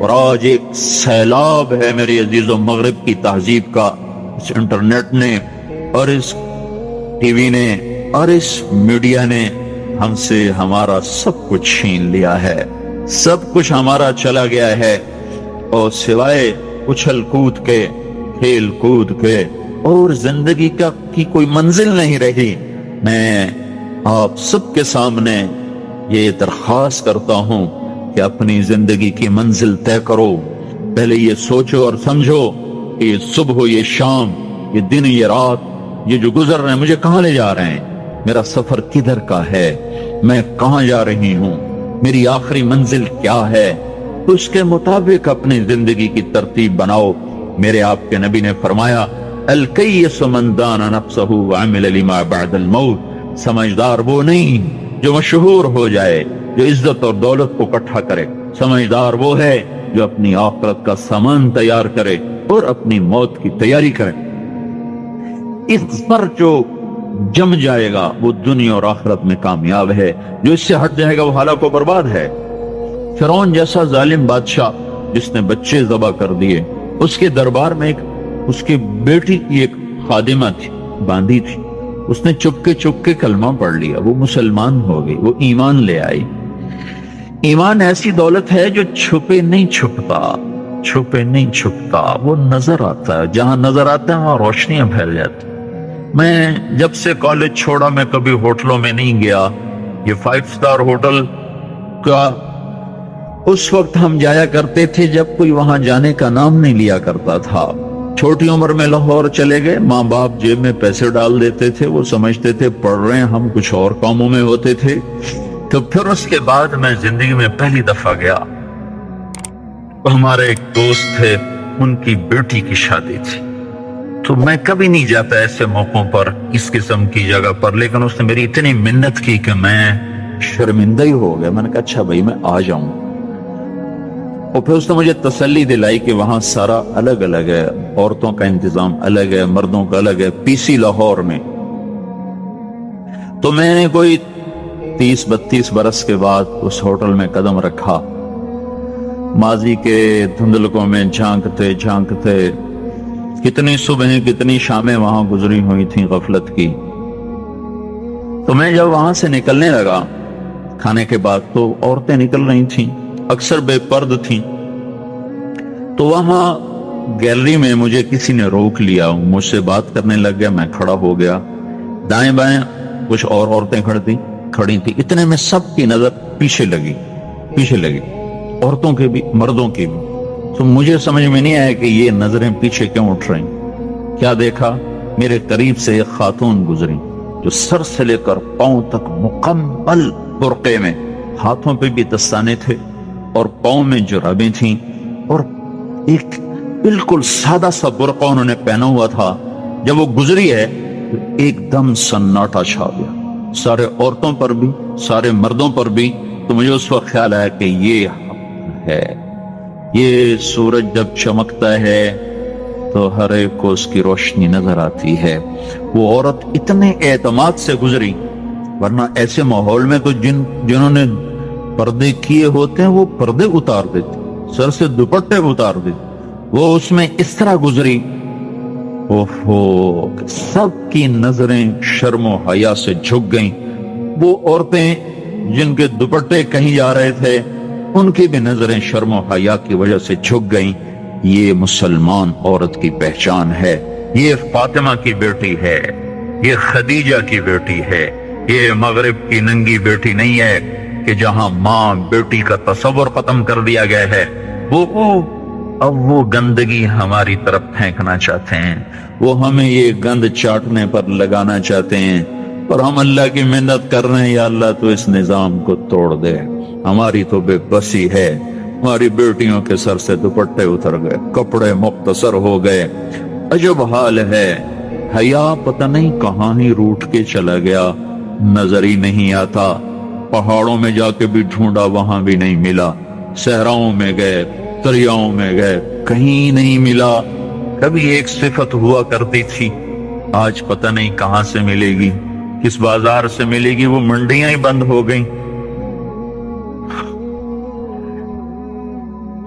اور آج ایک سیلاب ہے میرے عزیزوں مغرب کی تہذیب کا، اس انٹرنیٹ نے اور اس ٹی وی نے اور اس میڈیا نے ہم سے ہمارا سب کچھ چھین لیا ہے، سب کچھ ہمارا چلا گیا ہے، اور سوائے اچھل کود کے، کھیل کود کے اور زندگی کی کوئی منزل نہیں رہی۔ میں آپ سب کے سامنے یہ درخواست کرتا ہوں کہ اپنی زندگی کی منزل طے کرو، پہلے یہ سوچو اور سمجھو کہ یہ صبح، یہ شام، یہ دن، یہ رات، یہ جو گزر رہے ہیں مجھے کہاں لے جا رہے ہیں، میرا سفر کدھر کا ہے، میں کہاں جا رہی ہوں، میری آخری منزل کیا ہے، تو اس کے مطابق اپنی زندگی کی ترتیب بناؤ۔ میرے آپ کے نبی نے فرمایا الکیس من دان نفسہ وعمل لما بعد الموت، سمجھدار وہ نہیں جو مشہور ہو جائے، جو عزت اور دولت کو اکٹھا کرے، سمجھدار وہ ہے جو اپنی آخرت کا سامان تیار کرے اور اپنی موت کی تیاری کرے۔ اس پر جو جم جائے گا وہ دنیا اور آخرت میں کامیاب ہے، جو اس سے ہٹ جائے گا وہ ہلاک و برباد ہے۔ فرعون جیسا ظالم بادشاہ جس نے بچے ذبح کر دیے، اس کے دربار میں اس کی بیٹی کی ایک خادمہ تھی، باندھی تھی، اس نے چپکے کلمہ پڑھ لیا، وہ مسلمان ہو گئی، وہ ایمان لے آئی۔ ایمان ایسی دولت ہے جو چھپے نہیں چھپتا، وہ نظر آتا ہے، جہاں نظر آتا ہے وہاں روشنیاں پھیل جاتی۔ میں جب سے کالج چھوڑا میں کبھی ہوٹلوں میں نہیں گیا، یہ 5 سٹار ہوٹل کا اس وقت ہم جایا کرتے تھے جب کوئی وہاں جانے کا نام نہیں لیا کرتا تھا۔ چھوٹی عمر میں لاہور چلے گئے، ماں باپ جیب میں پیسے ڈال دیتے تھے، وہ سمجھتے تھے پڑھ رہے ہیں، ہم کچھ اور کاموں میں ہوتے تھے۔ تو پھر اس کے بعد میں زندگی میں پہلی دفعہ گیا، ہمارے ایک دوست تھے، ان کی بیٹی کی شادی تھی، تو میں کبھی نہیں جاتا ایسے موقعوں پر اس قسم کی جگہ پر، لیکن اس نے میری اتنی منت کی کہ میں شرمندہ ہی ہو گیا۔ میں نے کہا اچھا بھائی میں آ جاؤں، اور پھر اس نے مجھے تسلی دلائی کہ وہاں سارا الگ الگ ہے، عورتوں کا انتظام الگ ہے، مردوں کا الگ ہے، پی سی لاہور میں۔ تو میں نے کوئی 30-32 برس کے بعد اس ہوٹل میں قدم رکھا، ماضی کے دھندلکوں میں جھانکتے کتنی صبحیں کتنی شامیں وہاں گزری ہوئی تھیں غفلت کی۔ تو میں جب وہاں سے نکلنے لگا کھانے کے بعد، تو عورتیں نکل رہی تھیں، اکثر بے پرد تھیں، تو وہاں گیلری میں مجھے کسی نے روک لیا، مجھ سے بات کرنے لگ گیا، میں کھڑا ہو گیا، دائیں بائیں کچھ اور عورتیں کھڑی تھی، اتنے میں سب کی نظر پیچھے لگی، عورتوں کے بھی مردوں کے بھی۔ تو مجھے سمجھ میں نہیں آیا کہ یہ نظریں پیچھے کیوں اٹھ رہی۔ کیا دیکھا، میرے قریب سے ایک خاتون گزری جو سر سے لے کر پاؤں تک مکمل برقعے میں، ہاتھوں پہ بھی دستانے تھے اور پاؤں میں جرابیں تھیں، اور ایک بالکل سادہ سا برقع انہوں نے پہنا ہوا تھا۔ جب وہ گزری ہے تو ایک دم سناٹا چھا گیا، سارے عورتوں پر بھی سارے مردوں پر بھی۔ تو مجھے اس وقت خیال آیا کہ یہ ہے، یہ سورج جب چمکتا ہے تو ہر ایک کو اس کی روشنی نظر آتی ہے۔ وہ عورت اتنے اعتماد سے گزری، ورنہ ایسے ماحول میں تو جنہوں نے پردے کیے ہوتے ہیں وہ پردے اتار دیتے، سر سے دوپٹے اتار دیتے، وہ اس میں اس طرح گزری، سب کی نظریں شرم و حیا سے جھک گئیں۔ وہ عورتیں جن کے دوپٹے کہیں جا رہے تھے ان کی بھی نظریں شرم و حیا کی وجہ سے جھک گئیں۔ یہ مسلمان عورت کی پہچان ہے، یہ فاطمہ کی بیٹی ہے، یہ خدیجہ کی بیٹی ہے، یہ مغرب کی ننگی بیٹی نہیں ہے کہ جہاں ماں بیٹی کا تصور ختم کر دیا گیا ہے۔ اب وہ گندگی ہماری طرف پھینکنا چاہتے ہیں، وہ ہمیں یہ گند چاٹنے پر لگانا چاہتے ہیں، اور ہم اللہ کی محنت کر رہے ہیں، یا اللہ تو اس نظام کو توڑ دے۔ ہماری تو بے بسی ہے، ہماری بیٹیوں کے سر سے دوپٹے اتر گئے، کپڑے مختصر ہو گئے، عجب حال ہے۔ حیا پتہ نہیں کہاں ہی روٹ کے چلا گیا، نظر ہی نہیں آتا۔ پہاڑوں میں جا کے بھی ڈھونڈا، وہاں بھی نہیں ملا، صحراؤں میں گئے، دریاؤں میں گئے، کہیں نہیں ملا۔ کبھی ایک صفت ہوا کرتی تھی، آج پتہ نہیں کہاں سے ملے گی، کس بازار سے ملے گی، وہ منڈیاں ہی بند ہو گئیں۔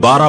12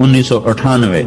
1998,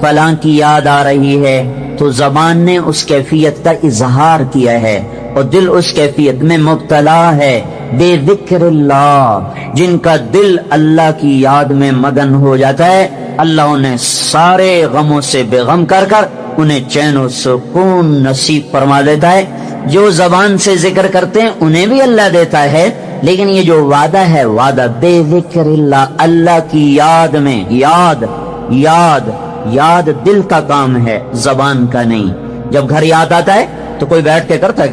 فلاں کی یاد آ رہی ہے تو زبان نے اس کیفیت کا اظہار کیا ہے اور دل اس کیفیت میں مبتلا ہے۔ بے ذکر اللہ، جن کا دل اللہ کی یاد میں مگن ہو جاتا ہے، اللہ انہیں سارے غموں سے بے غم کر کر انہیں چین و سکون نصیب فرما دیتا ہے۔ جو زبان سے ذکر کرتے ہیں انہیں بھی اللہ دیتا ہے، لیکن یہ جو وعدہ ہے، وعدہ بے ذکر اللہ، اللہ کی یاد میں، یاد دل کا کام ہے، زبان کا نہیں۔ جب گھر یاد آتا ہے تو کوئی بیٹھ کے کرتا ہے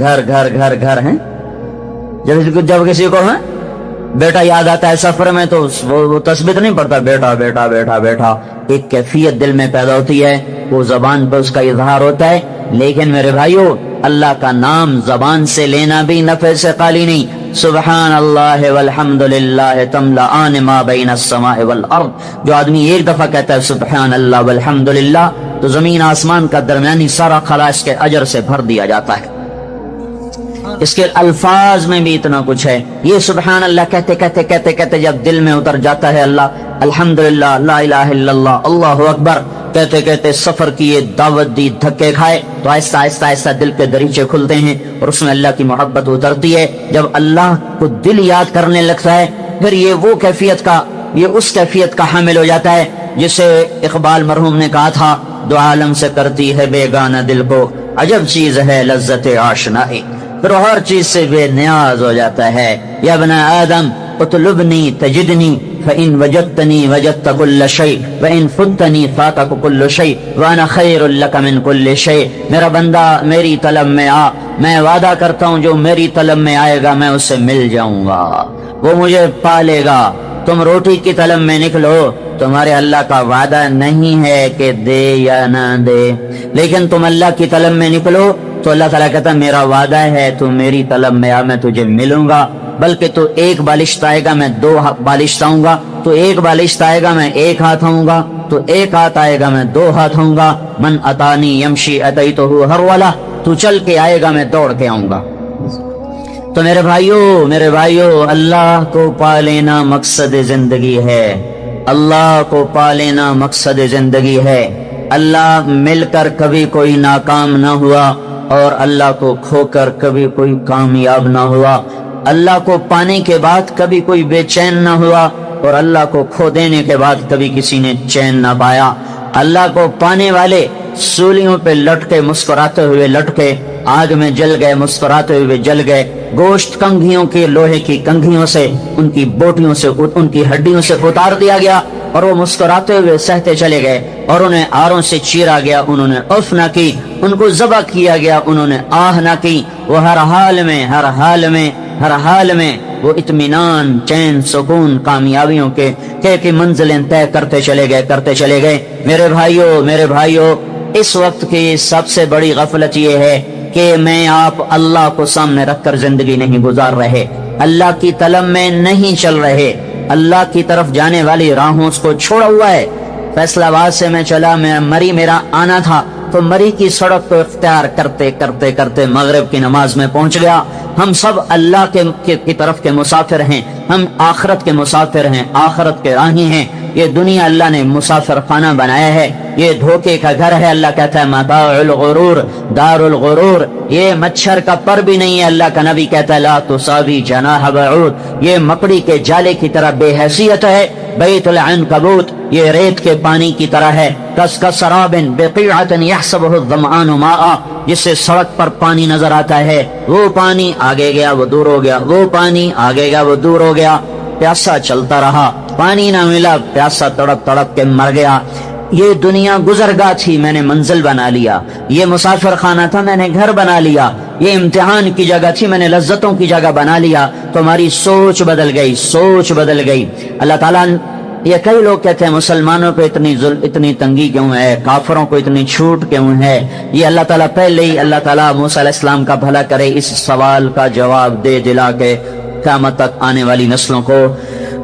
گھر ہیں، جب کسی کو ہے بیٹا یاد آتا ہے سفر میں تو وہ تسبیح نہیں پڑتا، بیٹا بیٹا بیٹا بیٹا، ایک کیفیت دل میں پیدا ہوتی ہے، وہ زبان پہ اس کا اظہار ہوتا ہے۔ لیکن میرے بھائیو، اللہ کا نام زبان سے لینا بھی نفع سے خالی نہیں۔ سبحان اللہ والحمد للہ تملأان ما بین السماء والارض، جو آدمی ایک دفعہ کہتا ہے سبحان اللہ والحمد للہ تو زمین آسمان کا درمیانی سارا خلا اس کے اجر سے بھر دیا جاتا ہے۔ اس کے الفاظ میں بھی اتنا کچھ ہے۔ یہ سبحان اللہ کہتے کہتے کہتے کہتے جب دل میں اتر جاتا ہے اللہ، الحمدللہ، لا الہ الا اللہ، اللہ اکبر کہتے کہتے سفر کی یہ دعوت دی، دھکے کھائے تو آہستہ آہستہ آہستہ دل کے دریچے کھلتے ہیں اور اس میں اللہ کی محبت اترتی ہے۔ جب اللہ کو دل یاد کرنے لگتا ہے، پھر یہ اس کیفیت کا حامل ہو جاتا ہے جسے اقبال مرحوم نے کہا تھا، دو عالم سے کرتی ہے بیگانہ دل کو، عجب چیز ہے لذت آشنائی۔ پھر ہر چیز سے بے نیاز ہو جاتا ہے۔ یا ابن آدم اطلبنی تجدنی فإن وجدتنی وجدت كل شيء وإن فتنی فاتك كل شيء وأنا خير لك من كل شيء۔ میرا بندہ میری طلب میں آ، میں وعدہ کرتا ہوں جو میری طلب میں آئے گا میں اسے مل جاؤں گا، وہ مجھے پالے گا۔ تم روٹی کی طلب میں نکلو، تمہارے اللہ کا وعدہ نہیں ہے کہ دے یا نہ دے، لیکن تم اللہ کی طلب میں نکلو تو اللہ تعالیٰ کہتا ہے میرا وعدہ ہے تو میری طلب میں آ، میں تجھے ملوں گا، بلکہ تو ایک بالشت آئے گا میں دو بالشت آؤں گا، تو ایک بالشت آئے گا میں ایک ہاتھ آؤں گا، تو ایک ہاتھ آئے گا میں دو ہاتھ آؤں گا۔ من اتانی یمشی اتیتہ ہرولا، تو چل کے آئے گا میں دوڑ کے آؤں گا۔ تو میرے بھائیو، اللہ کو پا لینا مقصد زندگی ہے، اللہ کو پا لینا مقصد زندگی ہے۔ اللہ مل کر کبھی کوئی ناکام نہ ہوا اور اللہ کو کھو کر کبھی کوئی کامیاب نہ ہوا۔ اللہ کو پانے کے بعد کبھی کوئی بے چین نہ ہوا اور اللہ کو کھو دینے کے بعد کبھی کسی نے چین نہ پایا۔ اللہ کو پانے والے سولیوں پہ لٹکے مسکراتے ہوئے لٹکے، آگ میں جل گئے مسکراتے ہوئے جل گئے، گوشت کنگھیوں کے لوہے کی کنگھیوں سے، ان کی بوٹیوں سے، ان کی ہڈیوں سے اتار دیا گیا اور وہ مسکراتے ہوئے سہتے چلے گئے، اور انہیں آروں سے چیرا گیا، انہوں نے اف نہ کی، ان کو ذبح کیا گیا، انہوں نے آہ نہ کی۔ وہ ہر حال میں وہ اطمینان، چین، سکون، کامیابیوں کے منزلیں طے کرتے چلے گئے۔ میرے بھائیو، اس وقت کی سب سے بڑی غفلت یہ ہے کہ میں آپ اللہ کو سامنے رکھ کر زندگی نہیں گزار رہے، اللہ کی طلب میں نہیں چل رہے، اللہ کی طرف جانے والی راہوں کو چھوڑا ہوا ہے۔ فیصلہ آباد سے میں چلا، مری میرا آنا تھا تو مری کی سڑک کو اختیار کرتے کرتے کرتے مغرب کی نماز میں پہنچ گیا۔ ہم سب اللہ کی طرف کے مسافر ہیں، ہم آخرت کے مسافر ہیں، آخرت کے راہی ہیں۔ یہ دنیا اللہ نے مسافر خانہ بنایا ہے، یہ دھوکے کا گھر ہے۔ اللہ کہتا ہے متاع الغرور دار الغرور، یہ مچھر کا پر بھی نہیں ہے۔ اللہ کا نبی کہتا ہے لا تساوی جناح بعود، یہ مکڑی کے جالے کی طرح بے حیثیت ہے۔ بیت العنکبوت، یہ ریت کے پانی کی طرح ہے۔ کسراب بقیعۃ یحسبہ الظمآن ماء، جس سے سڑک پر پانی نظر آتا ہے، وہ پانی آگے گیا وہ دور ہو گیا، وہ پانی آگے گیا وہ دور ہو گیا۔ پیاسا چلتا رہا، پانی نہ ملا، پیاسا تڑپ تڑپ کے مر گیا۔ یہ دنیا گزرگاہ تھی، میں نے منزل بنا لیا۔ یہ مسافر خانہ تھا، میں نے گھر بنا لیا۔ یہ امتحان کی جگہ تھی، میں نے لذتوں کی جگہ بنا لیا۔ تمہاری سوچ بدل گئی۔ اللہ تعالیٰ، یہ کئی لوگ کہتے ہیں مسلمانوں پہ اتنی تنگی کیوں ہے، کافروں کو اتنی چھوٹ کیوں ہے۔ یہ اللہ تعالیٰ پہلے ہی، اللہ تعالیٰ موسیٰ علیہ السلام کا بھلا کرے، اس سوال کا جواب دے دلا کے قیامت تک آنے والی نسلوں کو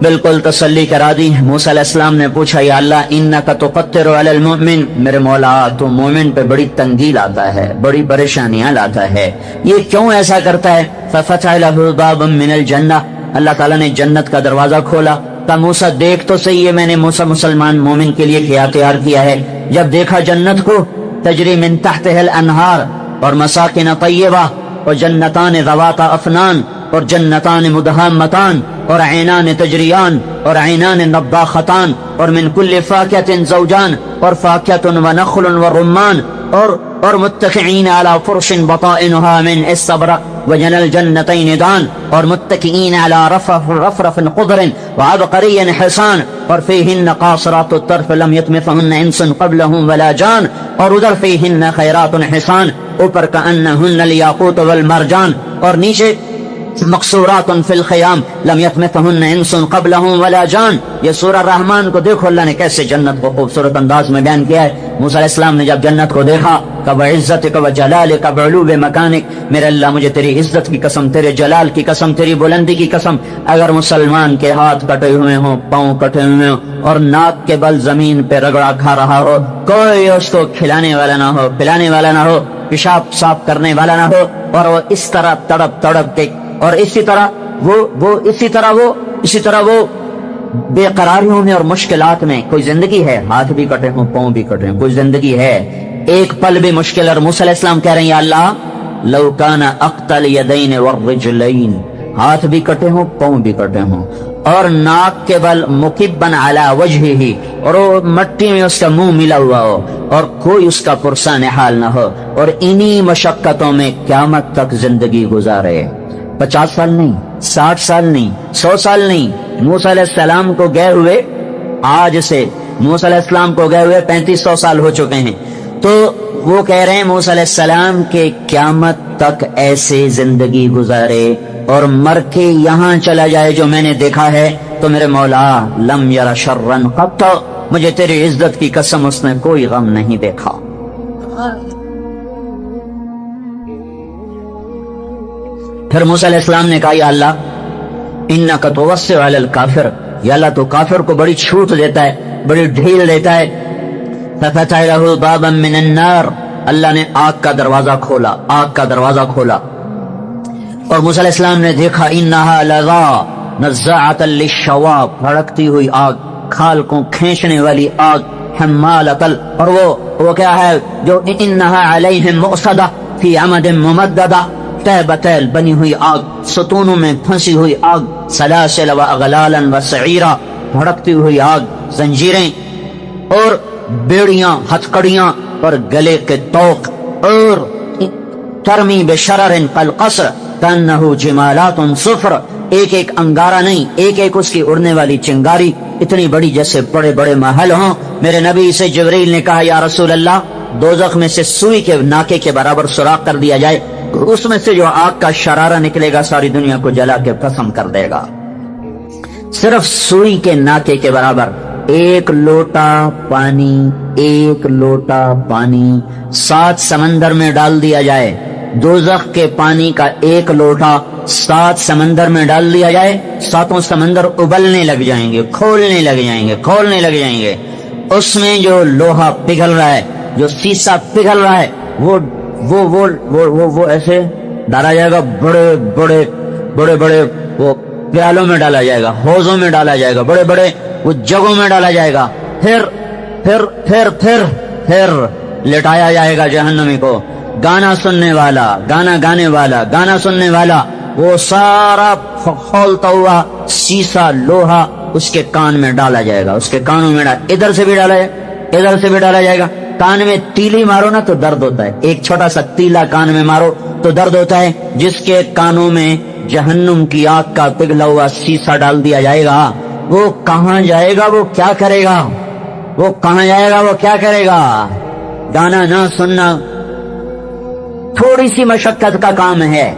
بالکل تسلی کرا دی۔ موسیٰ علیہ السلام نے پوچھا یا اللہ انک تقتر علی المؤمن، میرے مولا تو مومن پہ بڑی تنگی لاتا ہے، بڑی پریشانیاں لاتا ہے، یہ کیوں ایسا کرتا ہے؟ ففتح له بابا من الجنہ، اللہ تعالیٰ نے جنت کا دروازہ کھولا۔ موسیٰ دیکھ تو صحیح ہے، میں نے موسیٰ مسلمان مومن کے لیے کیا تیار کیا ہے، جب دیکھا جنت کو تجری من تحتها الانہار اور مساکن طیبہ اور جنتان ذواتا افنان اور جنتان مدہامتان اور عینان تجریان اور عینان نضاختان اور من کل فاکہۃ زوجان اور فاکہۃ ونخل ورمان اور متکئین علی فرش بطائنها من استبرق وجنى الجنتین دان اور متکئین علی رفرف خضر وعبقری حسان اور فیہن قاصرات الطرف لم یطمثهن انس قبلهم ولا جان اور ادھر فیہن خیرات حسان اوپر کأنہن الیاقوت والمرجان اور نیچے مقصورات فی الخیام لم یطمثهن انس قبلهم ولا جان. یہ سورہ رحمان کو دیکھو اللہ نے کیسے جنت کو خوبصورت انداز میں بیان کیا ہے. موسیٰ علیہ السلام نے جب جنت کو دیکھا کب عزتک و جلالک و علو مکانک، میرے اللہ مجھے تیری عزت کی قسم، تیرے جلال کی قسم، تیری بلندی کی قسم، اگر مسلمان کے ہاتھ کٹے ہوئے ہوں، پاؤں کٹے ہوئے ہوں اور ناک کے بل زمین پہ رگڑا کھا رہا ہو، کوئی اس کو کھلانے والا نہ ہو، پلانے والا نہ ہو، پیشاب صاف کرنے والا نہ ہو، اور وہ اس طرح تڑپ تڑپ کے اور اسی طرح وہ بے قراریوں میں اور مشکلات میں، کوئی زندگی ہے ہاتھ بھی کٹے ہوں پاؤں بھی کٹے ہوں، کوئی زندگی ہے ایک پل بھی مشکل. اور موسیٰ علیہ السلام کہہ رہے ہیں یا اللہ لو کان اقتل یدین والرجلین، ہاتھ بھی کٹے ہوں پاؤں بھی کٹے ہوں اور ناک کے بل مکبن علی وجہہ، اور وہ مٹی میں اس کا منہ ملا ہوا ہو اور کوئی اس کا پرسان حال نہ ہو، اور انہی مشقتوں میں قیامت تک زندگی گزارے، 50 سال نہیں، 60 سال نہیں، 100 سال نہیں، موسیٰ علیہ السلام کو گئے ہوئے آج سے موسیٰ علیہ السلام کو گئے ہوئے 3500 سال ہو چکے ہیں. تو وہ کہہ رہے ہیں موسیٰ علیہ السلام کے قیامت تک ایسے زندگی گزارے اور مر کے یہاں چلا جائے جو میں نے دیکھا ہے، تو میرے مولا لم یر شرن قط، مجھے تیری عزت کی قسم اس نے کوئی غم نہیں دیکھا. پھر موسیٰ علیہ السلام نے کہا یا اللہ انک توسع علی الکافر، یا اللہ تو کافر کو بڑی چھوٹ دیتا ہے، بڑی ڈھیل دیتا ہے. ففتح له بابا من النار، اللہ نے آگ کا دروازہ کھولا، آگ کا دروازہ کھولا. اور موسیٰ علیہ السلام نے دیکھا انہا لظا نزاعۃ للشوا، بھڑکتی ہوئی آگ، کھال کو کھینچنے والی آگ، حمالۃ، اور وہ کیا ہے جو انہا علیہم مؤصدہ فی عمد ممددہ، تہ بتیل بنی ہوئی آگ، ستونوں میں پھنسی ہوئی آگ، سلاسل و اغلالا و سعیرا، بھڑکتی ہوئی آگ، زنجیریں اور بیڑیاں، ہتھکڑیاں اور گلے کے توق، اور ترمی بشرر کالقصر کانہ جمالات صفر، ایک ایک انگارہ نہیں، ایک ایک اس کی اڑنے والی چنگاری اتنی بڑی جیسے بڑے بڑے محل ہوں. میرے نبی سے جبریل نے کہا یا رسول اللہ دوزخ میں سے سوئی کے ناکے کے برابر سوراخ کر دیا جائے، اس میں سے جو آگ کا شرارہ نکلے گا ساری دنیا کو جلا کے بھسم کر دے گا. صرف سوئی کے ناکے کے برابر ایک لوٹا پانی، ایک لوٹا پانی 7 سمندر میں ڈال دیا جائے، دوزخ کے پانی کا ایک لوٹا 7 سمندر میں ڈال دیا جائے، 7 سمندر ابلنے لگ جائیں گے، کھولنے لگ جائیں گے. اس میں جو لوہا پگھل رہا ہے، جو سیسا پگھل رہا ہے، وہ ایسے ڈالا جائے گا، بڑے بڑے وہ پیالوں میں ڈالا جائے گا، حوضوں میں ڈالا جائے گا، بڑے بڑے وہ جگہوں میں ڈالا جائے گا. پھر لٹایا جائے گا جہنمی کو. گانا سننے والا، گانا سننے والا، وہ سارا کھولتا ہوا سیسا لوہا اس کے کان میں ڈالا جائے گا، اس کے کانوں میں ادھر سے بھی ڈالا جائے گا. کان میں تیلی مارو نا تو درد ہوتا ہے، ایک چھوٹا سا تیلا کان میں مارو تو درد ہوتا ہے. جس کے کانوں میں جہنم کی آگ کا پگھلا ہوا سیسا ڈال دیا جائے گا، وہ کہاں جائے گا، وہ کیا کرے گا؟ گانا نہ سننا تھوڑی سی مشقت کا کام ہے،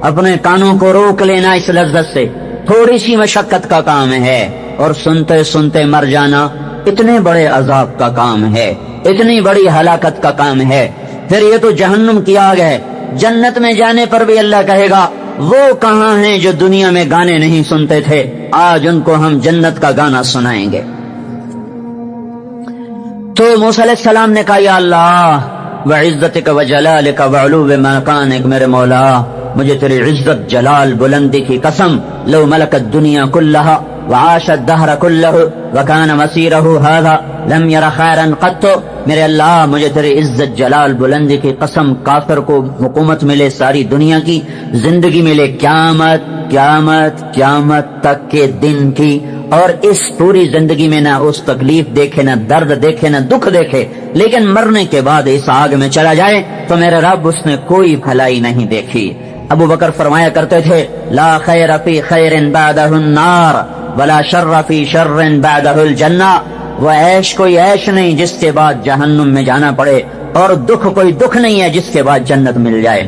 اپنے کانوں کو روک لینا اس لذت سے تھوڑی سی مشقت کا کام ہے، اور سنتے سنتے مر جانا اتنے بڑے عذاب کا کام ہے، اتنی بڑی ہلاکت کا کام ہے. پھر یہ تو جہنم کی آگ ہے. جنت میں جانے پر بھی اللہ کہے گا وہ کہاں ہیں جو دنیا میں گانے نہیں سنتے تھے، آج ان کو ہم جنت کا گانا سنائیں گے. تو موسیٰ علیہ السلام نے کہا یا اللہ وعزتک وجلالک وعلو مکانک، میرے مولا مجھے تیری عزت، جلال، بلندی کی قسم، لو ملکت دنیا کلہا، وعاش الدهر كله وكان مسيره هذا لم ير خيرا قط. میرے اللہ مجھے تیری عزت جلال بلندی کی قسم، کافر کو حکومت ملے ساری دنیا کی، زندگی ملے قیامت قیامت قیامت تک کے دن کی، اور اس پوری زندگی میں نہ اس تکلیف دیکھے، نہ درد دیکھے، نہ دکھ دیکھے، لیکن مرنے کے بعد اس آگ میں چلا جائے تو میرے رب اس نے کوئی بھلائی نہیں دیکھی. ابو بکر فرمایا کرتے تھے لا خیر فی خیر بعدہ النار ولا شر فی شر بعدہ الجنہ. وہ عیش کوئی عیش نہیں جس کے بعد جہنم میں جانا پڑے، اور دکھ کوئی دکھ نہیں ہے جس کے بعد جنت مل جائے.